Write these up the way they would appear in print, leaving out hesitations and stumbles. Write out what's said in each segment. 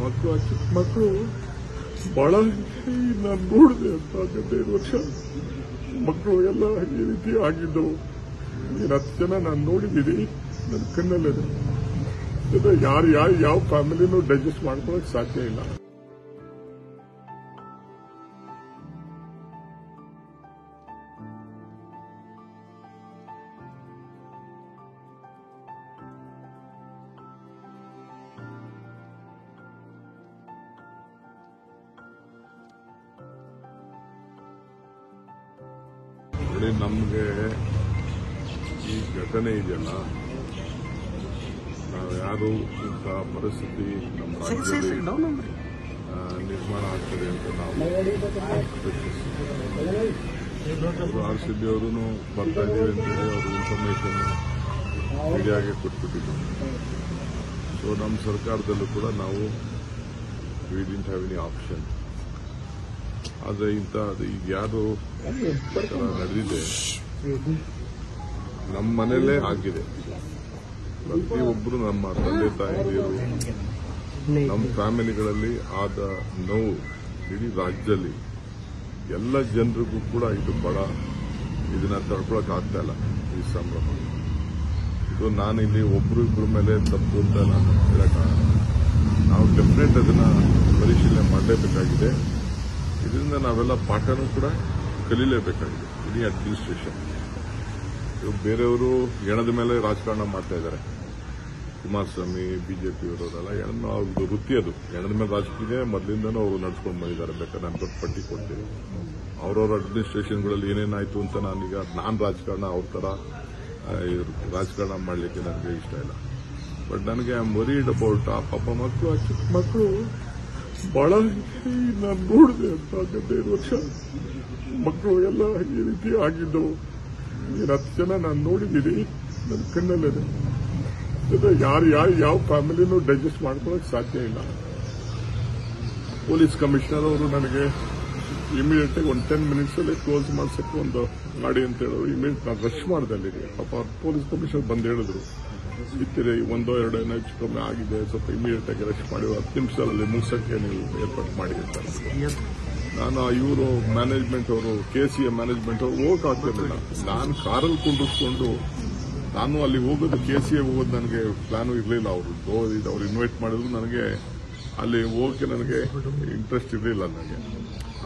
ಮಕ್ಕಳು ಆ ಚಿಕ್ಕ ಮಕ್ಕಳು ಬಹಳ ನಾನು ನೋಡಿದೆ ಅಂತ 15 ವರ್ಷ ಮಕ್ಕಳು ಎಲ್ಲ ಈ ರೀತಿ ಆಗಿದ್ದವು. 10 ಜನ ನಾನು ನೋಡಿದ್ದೀನಿ, ನನ್ನ ಕಣ್ಣಲ್ಲಿದೆ. ಯಾರು ಯಾವ ಫ್ಯಾಮಿಲಿನೂ ಡೈಜೆಸ್ಟ್ ಮಾಡ್ಕೊಳಕ್ ಸಾಧ್ಯ ಇಲ್ಲ. ನೋಡಿ, ನಮಗೆ ಈ ಘಟನೆ ಇದೆಯಲ್ಲ, ನಾವು ಯಾರು ಇಂಥ ಪರಿಸ್ಥಿತಿ ನಮ್ಮ ರಾಜ್ಯದಲ್ಲಿ ನಿರ್ಮಾಣ ಆಗ್ತದೆ ಅಂತ ನಾವು RCB ಅವರು ಬರ್ತಾ ಇದ್ದೀವಿ ಅಂತೇಳಿ ಅವರು ಇನ್ಫಾರ್ಮೇಶನ್ ಮೀಡಿಯಾಗೆ ಕೊಟ್ಬಿಟ್ಟಿದ್ರು. ಸೊ ನಮ್ಮ ಸರ್ಕಾರದಲ್ಲೂ ಕೂಡ ನಾವು we didn't have any option. ಆದರೆ ಈಗ ಯಾರು ನಡೆದಿದೆ, ನಮ್ಮ ಮನೆಯಲ್ಲೇ ಆಗಿದೆ. ಪ್ರತಿಯೊಬ್ಬರು ನಮ್ಮ ತಂದೆ ತಾಯಿಯರು, ನಮ್ಮ ಫ್ಯಾಮಿಲಿಗಳಲ್ಲಿ ಆದ ನೋವು ಇಡೀ ರಾಜ್ಯದಲ್ಲಿ ಎಲ್ಲ ಜನರಿಗೂ ಕೂಡ ಇದು ಇದನ್ನ ತಡ್ಕೊಳಕ್ ಆಗ್ತಾ ಇಲ್ಲ. ಈ ಸಂಭ್ರಮ ಇದು ನಾನಿಲ್ಲಿ ಇಬ್ಬರ ಮೇಲೆ ತಪ್ಪು ಅಂತ ನಾನು ಹೇಳಕ್ಕಾಗಲ್ಲ. ನಾವು ಡೆಫಿನೆಟ್ ಅದನ್ನ ಪರಿಶೀಲನೆ ಮಾಡಲೇಬೇಕಾಗಿದೆ. ಇದರಿಂದ ನಾವೆಲ್ಲ ಪಾಠನೂ ಕೂಡ ಕಲೀಲೇಬೇಕಾಗಿದೆ. ಇಡೀ ಅಡ್ಮಿನಿಸ್ಟ್ರೇಷನ್ ಬೇರೆಯವರು ಎಣದ ಮೇಲೆ ರಾಜಕಾರಣ ಮಾಡ್ತಾ ಇದ್ದಾರೆ. ಕುಮಾರಸ್ವಾಮಿ, ಬಿಜೆಪಿಯವರೆಲ್ಲ ಅವ್ರದ್ದು ವೃತ್ತಿ ಅದು. ಎಣದ ಮೇಲೆ ರಾಜಕೀಯ ಮೊದಲಿಂದನೂ ಅವರು ನಡ್ಸ್ಕೊಂಡು ಬಂದಿದ್ದಾರೆ. ಬೇಕಾದ್ರೆ ನಾನು ದೊಡ್ಡ ಪಟ್ಟಿ ಕೊಡ್ತೀನಿ. ಅವ್ರವ್ರ ಅಡ್ಮಿನಿಸ್ಟ್ರೇಷನ್ಗಳಲ್ಲಿ ಏನೇನಾಯ್ತು ಅಂತ ನಾನು ರಾಜಕಾರಣ ಅವ್ರ ತರ ರಾಜಕಾರಣ ಮಾಡಲಿಕ್ಕೆ ನನಗೆ ಇಷ್ಟ ಇಲ್ಲ. ಬಟ್ ನನಗೆ ಐ ಆಮ್ ವರಿಡ್ ಅಬೌಟ್ ಆ ಪಾಪ ಮಕ್ಕಳು, ಆ ಚಿಕ್ಕ ಮಕ್ಕಳು ಬಹಳ ನಾನು ನೋಡಿದೆ ಅಂತ 15 ವರ್ಷ ಮಕ್ಕಳು ಎಲ್ಲ ಈ ರೀತಿ ಆಗಿದ್ದವು. 10 ಜನ ನಾನು ನೋಡಿದ್ದೀನಿ, ನನ್ನ ಕಣ್ಣಲ್ಲಿದೆ. ಯಾರು ಯಾವ ಫ್ಯಾಮಿಲಿನೂ ಡೈಜೆಸ್ಟ್ ಮಾಡ್ಕೊಳಕ್ ಸಾಧ್ಯ ಇಲ್ಲ. ಪೊಲೀಸ್ ಕಮಿಷನರ್ ಅವರು ನನಗೆ ಇಮಿಡಿಯೇಟ್ ಆಗಿ 10 ಮಿನಿಟ್ಸ್ ಅಲ್ಲಿ ಕ್ಲೋಸ್ ಮಾಡ್ಸಕ್ಕೆ ಒಂದು ಗಾಡಿ ಅಂತ ಹೇಳಿದ್ರು. ಇಮಿಡಿಯೇಟ್ ನಾನು ರಶ್ ಮಾಡಿದೆ ಅಲ್ಲಿಗೆ. ಪಾಪ ಪೊಲೀಸ್ ಕಮಿಷನರ್ ಬಂದು ಹೇಳಿದ್ರು, ಇತ್ತಿರಿ 1-2 ಹೆಚ್ಚು ಕಮ್ಮಿ ಆಗಿದೆ, ಸ್ವಲ್ಪ ಇಮಿಡಿಯೇಟ್ ಆಗಿ ರಶ್ ಮಾಡಿ 10 ನಿಮಿಷದಲ್ಲಿ ಮುಗಿಸಕ್ಕೆ ನೀವು ಏರ್ಪಾಟ್ ಮಾಡಿ ಅಂತ. ನಾನು ಇವರು ಮ್ಯಾನೇಜ್ಮೆಂಟ್ ಅವರು, KCA ಮ್ಯಾನೇಜ್ಮೆಂಟ್ ಅವರು ಹೋಗಕ್ ಆಗ್ತಿರ್ಲಿಲ್ಲ. ನಾನು ಕಾರಲ್ಲಿ ಕುಂಡಿಸ್ಕೊಂಡು ನಾನು ಅಲ್ಲಿ ಹೋಗೋದು, KCA ಹೋಗೋದು ನನಗೆ ಪ್ಲಾನು ಇರಲಿಲ್ಲ. ಅವ್ರು ಇನ್ವೈಟ್ ಮಾಡಿದ್ರು. ನನಗೆ ಅಲ್ಲಿ ಹೋಗಕ್ಕೆ ನನಗೆ ಇಂಟ್ರೆಸ್ಟ್ ಇರಲಿಲ್ಲ ನನಗೆ.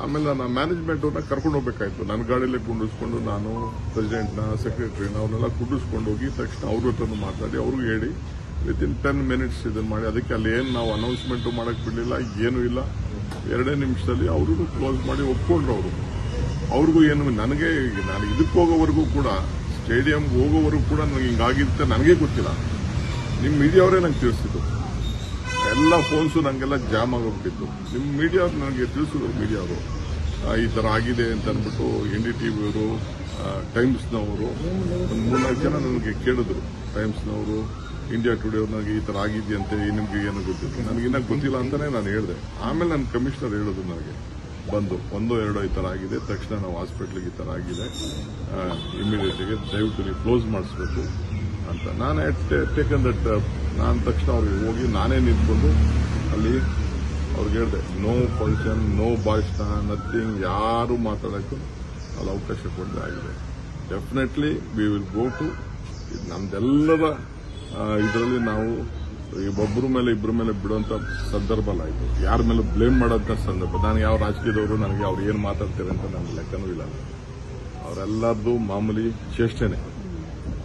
ಆಮೇಲೆ ನಾನು ಮ್ಯಾನೇಜ್ಮೆಂಟ್ ಅವ್ರನ್ನ ಕರ್ಕೊಂಡು ಹೋಗ್ಬೇಕಾಯ್ತು. ನನ್ನ ಗಾಡಿಯಲ್ಲೇ ಕುಂಡಿಸ್ಕೊಂಡು ನಾನು ಪ್ರೆಸಿಡೆಂಟ್ನ, ಸೆಕ್ರೆಟರಿನ ಅವ್ರನ್ನೆಲ್ಲ ಕುಂಡಿಸ್ಕೊಂಡು ಹೋಗಿ ತಕ್ಷಣ ಅವ್ರ ಹತ್ರ ಮಾತಾಡಿ ಅವ್ರಿಗೆ ಹೇಳಿ ವಿತಿನ್ 10 ಮಿನಿಟ್ಸ್ ಇದನ್ನು ಮಾಡಿ. ಅದಕ್ಕೆ ಅಲ್ಲಿ ಏನು ನಾವು ಅನೌನ್ಸ್ಮೆಂಟ್ ಮಾಡಕ್ ಬಿಡಲಿಲ್ಲ, ಏನೂ ಇಲ್ಲ. 2 ನಿಮಿಷದಲ್ಲಿ ಅವ್ರಿಗೂ ಕ್ಲೋಸ್ ಮಾಡಿ ಒಪ್ಕೊಂಡ್ರು. ಅವ್ರಿಗೂ ಏನು ನಾನು ಇದಕ್ಕೆ ಹೋಗೋವರೆಗೂ ಕೂಡ, ಸ್ಟೇಡಿಯಂಗೆ ಹೋಗೋವರೆಗೂ ಕೂಡ ನನಗೆ ಹಿಂಗಾಗಿರುತ್ತೆ ನನಗೆ ಗೊತ್ತಿಲ್ಲ. ನಿಮ್ಮ ಮೀಡಿಯಾವರೇ ನಂಗೆ ತಿಳಿಸಿದ್ದು. ಎಲ್ಲ ಫೋನ್ಸು ನನಗೆಲ್ಲ ಜಾಮ್ ಆಗೋಗ್ಬಿಟ್ಟಿತ್ತು. ನಿಮ್ಮ ಮೀಡಿಯಾವ್ರು ನನಗೆ ತಿಳಿಸಿದ್ರು. ಮೀಡಿಯಾವರು ಈ ಥರ ಆಗಿದೆ ಅಂತ ಅಂದ್ಬಿಟ್ಟು NDTV ಅವರು, ಟೈಮ್ಸ್ನವರು ಒಂದು 3-4 ಜನ ನನಗೆ ಕೇಳಿದ್ರು. ಟೈಮ್ಸ್ನವರು, ಇಂಡಿಯಾ ಟುಡೇ ಅವರು ನನಗೆ ಈ ಥರ ಆಗಿದೆಯಂತೆ, ನಿಮ್ಗೆ ಏನು ಗೊತ್ತಿತ್ತು? ನನಗಿನ್ನ ಗೊತ್ತಿಲ್ಲ ಅಂತಾನೆ ನಾನು ಹೇಳಿದೆ. ಆಮೇಲೆ ನನ್ನ ಕಮಿಷನರ್ ಹೇಳಿದ್ರು ನನಗೆ ಬಂದು 1-2 ಈ ಥರ ಆಗಿದೆ, ತಕ್ಷಣ ನಾವು ಹಾಸ್ಪಿಟ್ಲಿಗೆ ಈ ಥರ ಆಗಿದೆ, ಇಮಿಡಿಯೇಟ್ಗೆ ದಯವಿಟ್ಟು ನೀವು ಕ್ಲೋಸ್ ಮಾಡಿಸ್ಬೇಕು ಅಂತ. ನಾನು ಟೇಕನ್ ದಟ್. ನಾನು ತಕ್ಷಣ ಅವ್ರಿಗೆ ಹೋಗಿ ನಾನೇ ನಿಂತ್ಕೊಂಡು ಅಲ್ಲಿ ಅವ್ರಿಗೆ ಹೇಳಿದೆ, ನೋ ಫಂಕ್ಷನ್, ನೋ ಭಾಷಣ, ನಥಿಂಗ್, ಯಾರು ಮಾತಾಡೋಕ್ಕೂ ಅಲ್ಲಿ ಅವಕಾಶ ಕೊಡದೆ ಆಗಿದೆ. Definitely we will go to ನಮ್ದೆಲ್ಲರ ಇದರಲ್ಲಿ ನಾವು ಒಬ್ಬರ ಮೇಲೆ ಇಬ್ಬರ ಮೇಲೆ ಬಿಡುವಂತ ಸಂದರ್ಭ ಅಲ್ಲ ಇದು. ಯಾರ ಮೇಲೆ ಬ್ಲೇಮ್ ಮಾಡೋಂಥ ಸಂದರ್ಭ. ನಾನು ಯಾವ ರಾಜಕೀಯದವರು ನನಗೆ ಅವ್ರು ಏನು ಮಾತಾಡ್ತಾರೆ ಅಂತ ನನಗೆ ಲೆಕ್ಕನೂ ಇಲ್ಲ. ಅವರೆಲ್ಲರದು ಮಾಮೂಲಿ ಚೇಷ್ಟೆನೆ.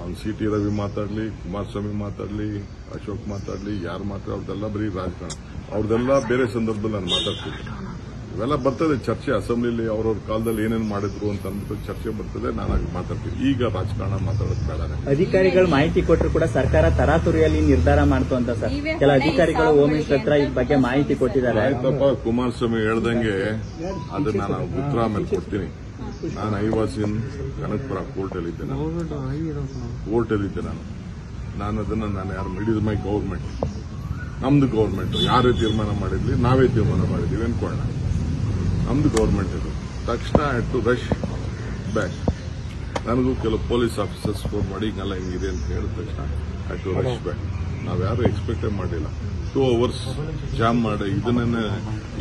ಅವ್ನು CT ರವಿ ಮಾತಾಡಲಿ, ಕುಮಾರಸ್ವಾಮಿ ಮಾತಾಡಲಿ, ಅಶೋಕ್ ಮಾತಾಡಲಿ, ಯಾರು ಮಾತಾಡ ಅವ್ರದ್ದೆಲ್ಲ ಬರೀ ರಾಜಕಾರಣ. ಅವ್ರದ್ದೆಲ್ಲ ಬೇರೆ ಸಂದರ್ಭದಲ್ಲಿ ನಾನು ಮಾತಾಡ್ತೀನಿ. ಇವೆಲ್ಲ ಬರ್ತದೆ ಚರ್ಚೆ. ಅಸೆಂಬ್ಲಿಲಿ ಅವ್ರವ್ರ ಕಾಲದಲ್ಲಿ ಏನೇನು ಮಾಡಿದ್ರು ಅಂತ ಅಂದ್ಬಿಟ್ಟು ಚರ್ಚೆ ಬರ್ತದೆ. ನಾನು ಆಗ ಮಾತಾಡ್ತೀನಿ. ಈಗ ರಾಜಕಾರಣ ಮಾತಾಡೋದು ಬೇಡ. ಅಧಿಕಾರಿಗಳು ಮಾಹಿತಿ ಕೊಟ್ಟರು ಕೂಡ ಸರ್ಕಾರ ತರಾತುರಿಯಲ್ಲಿ ನಿರ್ಧಾರ ಮಾಡ್ತು ಅಂತ ಸರ್ ಕೆಲ ಅಧಿಕಾರಿಗಳು ಹೋಮ್ ಮಿನಿಸ್ಟರ್ ಹತ್ರ ಈ ಬಗ್ಗೆ ಮಾಹಿತಿ ಕೊಟ್ಟಿದ್ದಾರೆ. ಆಯ್ತಪ್ಪ, ಕುಮಾರಸ್ವಾಮಿ ಹೇಳ್ದಂಗೆ ಅದನ್ನ ನಾನು ಉತ್ತರ ಆಮೇಲೆ ಕೊಡ್ತೀನಿ. ನಾನು ಐವಾಸಿನ್ ಕನಕಪುರ ಕೋರ್ಟಲ್ಲಿದ್ದೆ. ನಾನು ಅದನ್ನ ಯಾರು ಇಟ್ ಮೈ ಗೌರ್ಮೆಂಟ್, ನಮ್ದು ಗೌರ್ಮೆಂಟ್. ಯಾರೇ ತೀರ್ಮಾನ ಮಾಡಿದ್ವಿ, ನಾವೇ ತೀರ್ಮಾನ ಮಾಡಿದ್ವಿ ಅನ್ಕೊಳ್ಳೋಣ. ನಮ್ದು ಗೌರ್ಮೆಂಟ್ ಇದು. ತಕ್ಷಣ ಟು ರಶ್ ಬ್ಯಾಕ್. ನನಗೂ ಕೆಲವು ಪೊಲೀಸ್ ಆಫೀಸರ್ಸ್ ಫೋನ್ ಮಾಡಿ ಹಿಂಗೆಲ್ಲ ಹಿಂಗಿದೆ ಅಂತ ಹೇಳಿದ ತಕ್ಷಣ ಟು ರಶ್ ಬ್ಯಾಕ್. ನಾವ್ಯಾರು ಎಕ್ಸ್ಪೆಕ್ಟೇ ಮಾಡಿಲ್ಲ. 2 hours ಜಾಮ್ ಮಾಡಿ ಇದನ್ನೇ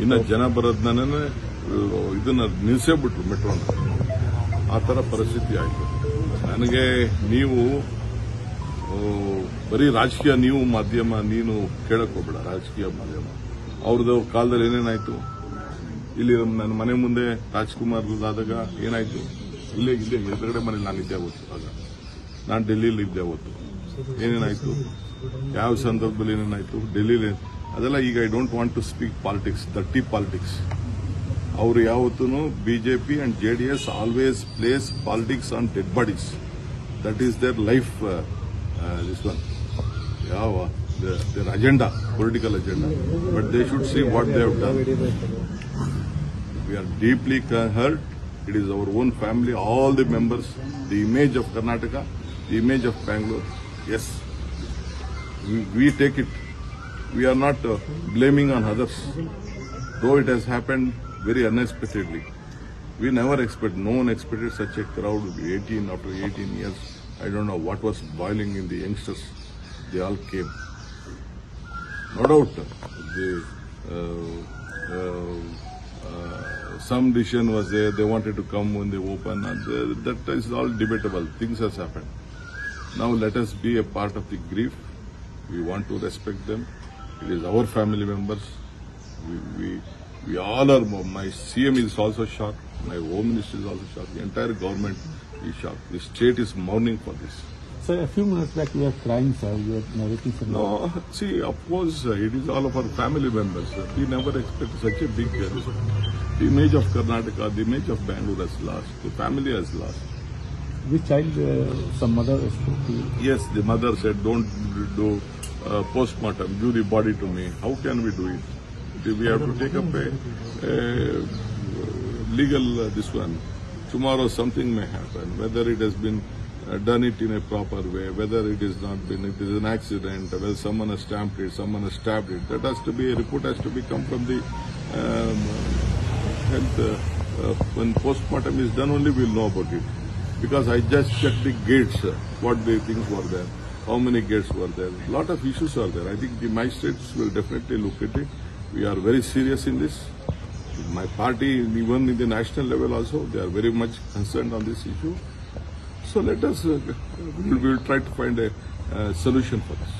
ಇನ್ನ ಜನ ಬರೋದನ್ನೇ ಇದನ್ನ ನಿಲ್ಸೇ ಬಿಟ್ರು ಮೆಟ್ರೋನ. ಆ ತರ ಪರಿಸ್ಥಿತಿ ಆಯ್ತು. ನನಗೆ ನೀವು ಬರೀ ರಾಜಕೀಯ ನೀವು ಮಾಧ್ಯಮ ನೀನು ಕೇಳಕ್ ಹೋಗ್ಬೇಡ. ರಾಜಕೀಯ ಮಾಧ್ಯಮ ಅವ್ರದ್ದು ಕಾಲದಲ್ಲಿ ಏನೇನಾಯ್ತು, ಇಲ್ಲಿ ನನ್ನ ಮನೆ ಮುಂದೆ ರಾಜ್ಕುಮಾರ್ ಆದಾಗ ಏನಾಯ್ತು, ಇಲ್ಲೇ ಎದುರುಗಡೆ ಮನೇಲಿ ನಾನು ಇದ್ದೆ ಅವತ್ತು. ಆಗ ನಾನು ಡೆಲ್ಲಿಲಿ ಇದ್ದೆ ಅವತ್ತು. ಏನೇನಾಯ್ತು, ಯಾವ ಸಂದರ್ಭದಲ್ಲಿ ಏನೇನಾಯ್ತು ಡೆಲ್ಲಿಲಿ, ಅದೆಲ್ಲ ಈಗ I don't want to speak politics, ದಟ್ಟಿ ಪಾಲಿಟಿಕ್ಸ್. ಅವರು ಯಾವತ್ತೂ BJP and JDS always plays politics on dead bodies. That is their life. This one ಯಾವ their agenda, political agenda, but they should see what they have done. We are deeply hurt. It is our own family, all the members, the image of Karnataka, the image of Bangalore. Yes, we take it. We are not blaming on others, though it has happened very unexpectedly. We never expect, no one expected such a crowd. After 18 years, I don't know what was boiling in the youngsters. They all came. No doubt, some decision was there. They wanted to come when they open, and that is all debatable. Things has happened. Now let us be a part of the grief. We want to respect them. It is our family members. We all are. My CM is also shocked. My Home Minister is also shocked. The entire government is shocked. The state is mourning for this. Sir, a few minutes back you were crying, sir. You were narrating some. No, see, of course, it is all of our family members. We never expected such a big the image of Karnataka, the image of Bangalore has lost. The family has lost. This child, some mother spoke to you. Yes, the mother said, don't do postmortem, give the body to me. How can we do it? We have to take up a legal this one. Tomorrow something may happen, whether it has been done it in a proper way, whether it is not been, it is an accident, whether someone has stamped it, someone has stabbed it. That has to be, a report has to be come from the health. When postmortem is done, only we will know about it. Because I just checked the gates, what the things were there, how many gates were there. A lot of issues are there. I think the magistrates will definitely look at it. We are very serious in this. My party, even in the national level also, they are very much concerned on this issue. So let us, we will try to find a solution for this.